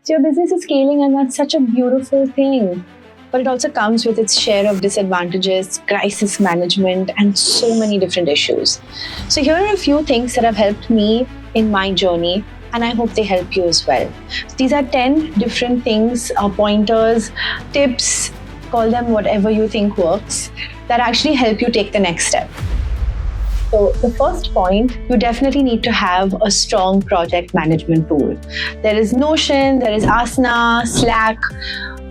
So your business is scaling, and that's such a beautiful thing. But it also comes with its share of disadvantages, crisis management, and so many different issues. So here are a few things that have helped me in my journey, and I hope they help you as well. So these are 10 different things, pointers, tips, call them whatever you think works, that actually help you take the next step. So the first point, you definitely need to have a strong project management tool. There is Notion, there is Asana, Slack,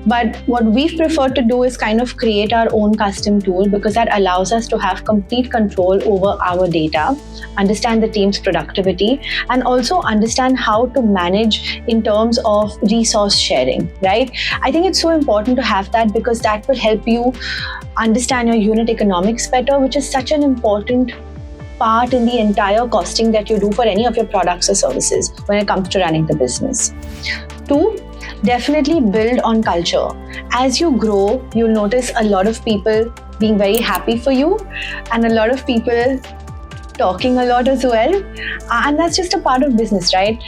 but what we've preferred to do is kind of create our own custom tool, because that allows us to have complete control over our data, understand the team's productivity, and also understand how to manage in terms of resource sharing, right? I think it's so important to have that, because that will help you understand your unit economics better, which is such an important part in the entire costing that you do for any of your products or services when it comes to running the business. 2, definitely build on culture. As you grow, you'll notice a lot of people being very happy for you and a lot of people talking a lot as well. And that's just a part of business, right?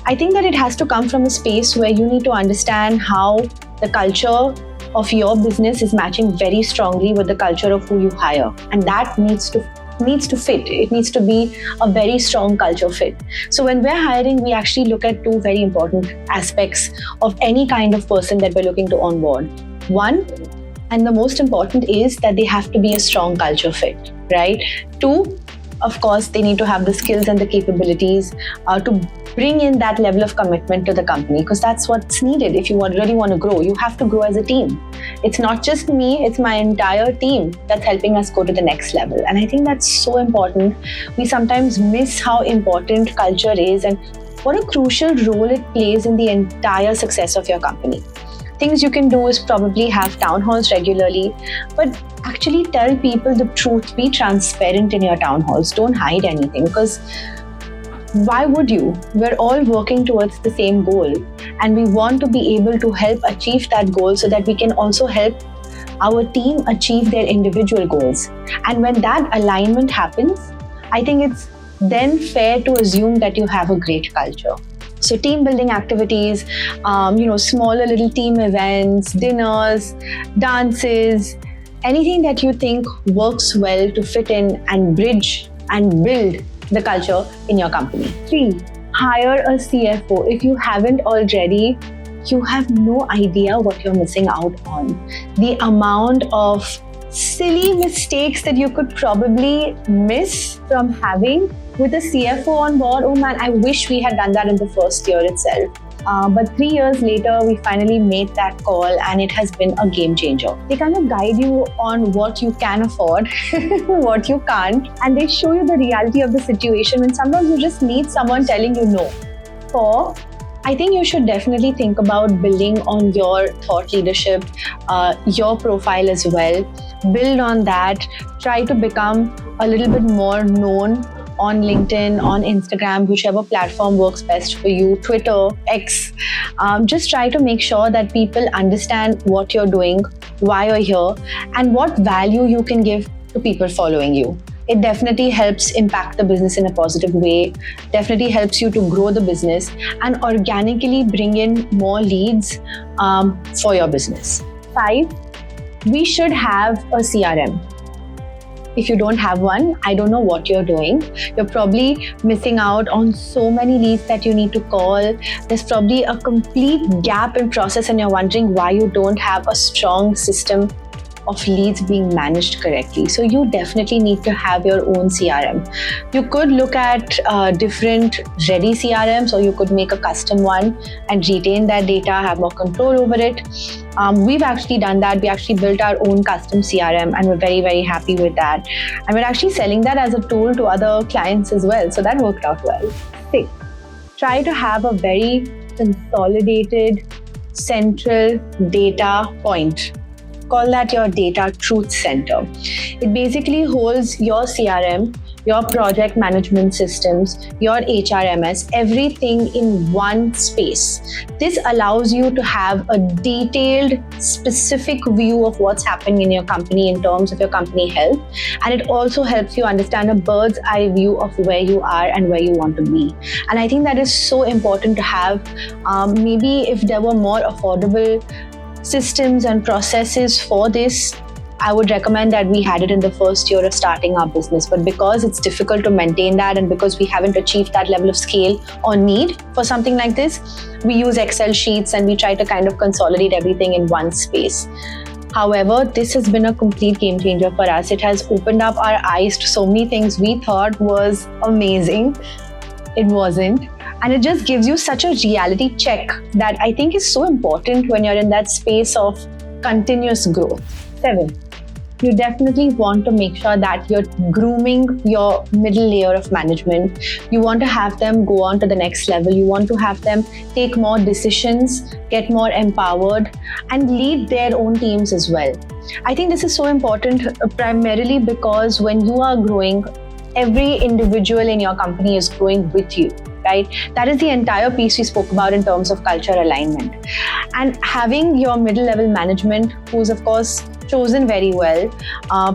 I think that it has to come from a space where you need to understand how the culture of your business is matching very strongly with the culture of who you hire. And that needs to fit. It needs to be a very strong culture fit. So when we're hiring, we actually look at 2 very important aspects of any kind of person that we're looking to onboard. 1, and the most important, is that they have to be a strong culture fit, right? 2, of course, they need to have the skills and the capabilities to bring in that level of commitment to the company, because that's what's needed. If you really want to grow, you have to grow as a team. It's not just me, it's my entire team that's helping us go to the next level. And I think that's so important. We sometimes miss how important culture is and what a crucial role it plays in the entire success of your company. Things you can do is probably have town halls regularly, but actually tell people the truth. Be transparent in your town halls. Don't hide anything, because why would you? We're all working towards the same goal, and we want to be able to help achieve that goal so that we can also help our team achieve their individual goals. And when that alignment happens, I think it's then fair to assume that you have a great culture. So team building activities, smaller little team events, dinners, dances, anything that you think works well to fit in and bridge and build the culture in your company. 3, hire a CFO. If you haven't already, you have no idea what you're missing out on. The amount of silly mistakes that you could probably miss from having with a CFO on board. Oh man, I wish we had done that in the first year itself. But 3 years later, we finally made that call, and it has been a game changer. They kind of guide you on what you can afford, what you can't, and they show you the reality of the situation, and sometimes you just need someone telling you no. 4, I think you should definitely think about building on your thought leadership, your profile as well. Build on that. Try to become a little bit more known on LinkedIn, on Instagram, whichever platform works best for you, Twitter, X. Just try to make sure that people understand what you're doing, why you're here, and what value you can give to people following you. It definitely helps impact the business in a positive way, definitely helps you to grow the business and organically bring in more leads for your business. 5, we should have a CRM. If you don't have one, I don't know what you're doing. You're probably missing out on so many leads that you need to call. There's probably a complete gap in process, and you're wondering why you don't have a strong system of leads being managed correctly. So you definitely need to have your own CRM. You could look at different ready CRMs, or you could make a custom one and retain that data, have more control over it. We've actually done that. We actually built our own custom CRM, and we're very, very happy with that. And we're actually selling that as a tool to other clients as well. So that worked out well. 6, try to have a very consolidated central data point. Call that your data truth center. It basically holds your CRM, your project management systems, your HRMS, everything in one space. This allows you to have a detailed, specific view of what's happening in your company in terms of your company health. And it also helps you understand a bird's eye view of where you are and where you want to be. And I think that is so important to have. Maybe if there were more affordable systems and processes for this, I would recommend that we had it in the first year of starting our business. But because it's difficult to maintain that, and because we haven't achieved that level of scale or need for something like this, we use Excel sheets and we try to kind of consolidate everything in one space. However, this has been a complete game changer for us. It has opened up our eyes to so many things we thought was amazing. It wasn't. And it just gives you such a reality check that I think is so important when you're in that space of continuous growth. 7, you definitely want to make sure that you're grooming your middle layer of management. You want to have them go on to the next level. You want to have them take more decisions, get more empowered, and lead their own teams as well. I think this is so important primarily because when you are growing, every individual in your company is growing with you, right? That is the entire piece we spoke about in terms of culture alignment. And having your middle level management, who's of course chosen very well,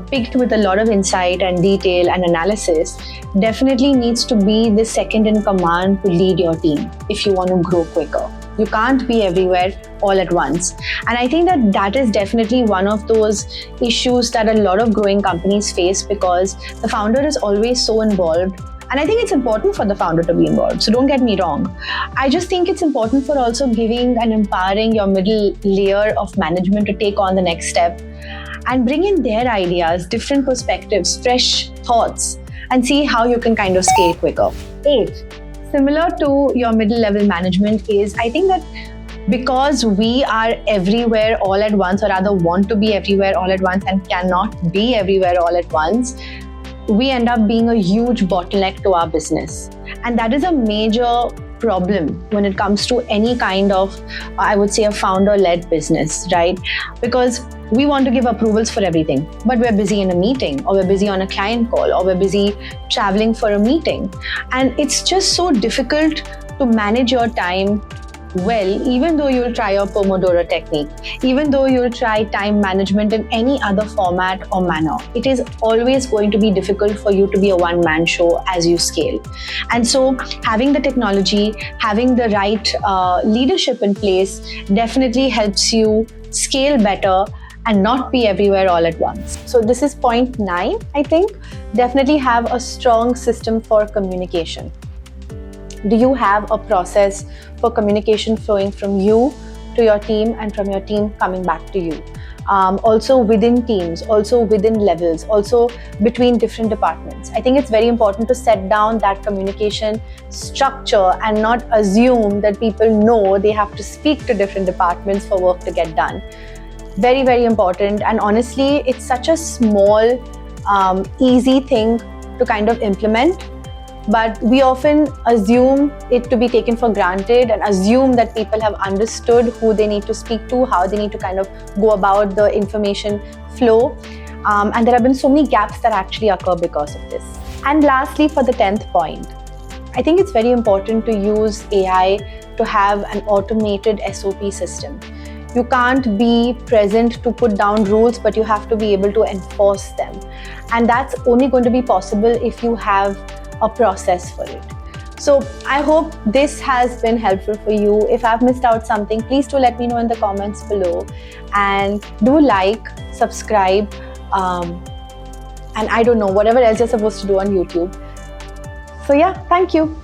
picked with a lot of insight and detail and analysis, definitely needs to be the second in command to lead your team if you want to grow quicker. You can't be everywhere all at once. And I think that that is definitely one of those issues that a lot of growing companies face, because the founder is always so involved. And I think it's important for the founder to be involved. So don't get me wrong. I just think it's important for also giving and empowering your middle layer of management to take on the next step and bring in their ideas, different perspectives, fresh thoughts, and see how you can kind of scale quicker. 8, similar to your middle level management is, I think that because we are everywhere all at once, or rather want to be everywhere all at once and cannot be everywhere all at once, we end up being a huge bottleneck to our business. And that is a major problem when it comes to any kind of, I would say, a founder-led business, right? Because we want to give approvals for everything, but we're busy in a meeting, or we're busy on a client call, or we're busy traveling for a meeting. And it's just so difficult to manage your time well, even though you'll try your Pomodoro technique, even though you'll try time management in any other format or manner, it is always going to be difficult for you to be a one-man show as you scale. And so having the technology, having the right leadership in place definitely helps you scale better and not be everywhere all at once. So this is point 9, I think. Definitely have a strong system for communication. Do you have a process for communication flowing from you to your team and from your team coming back to you? Also within teams, also within levels, also between different departments. I think it's very important to set down that communication structure and not assume that people know they have to speak to different departments for work to get done. Very, very important. And honestly, it's such a small, easy thing to kind of implement. But we often assume it to be taken for granted and assume that people have understood who they need to speak to, how they need to kind of go about the information flow. And there have been so many gaps that actually occur because of this. And lastly, for the 10th point, I think it's very important to use AI to have an automated SOP system. You can't be present to put down rules, but you have to be able to enforce them. And that's only going to be possible if you have a process for it. So I hope this has been helpful for you. If I've missed out something, please do let me know in the comments below. And do like, subscribe, and I don't know, whatever else you're supposed to do on YouTube. So yeah, thank you.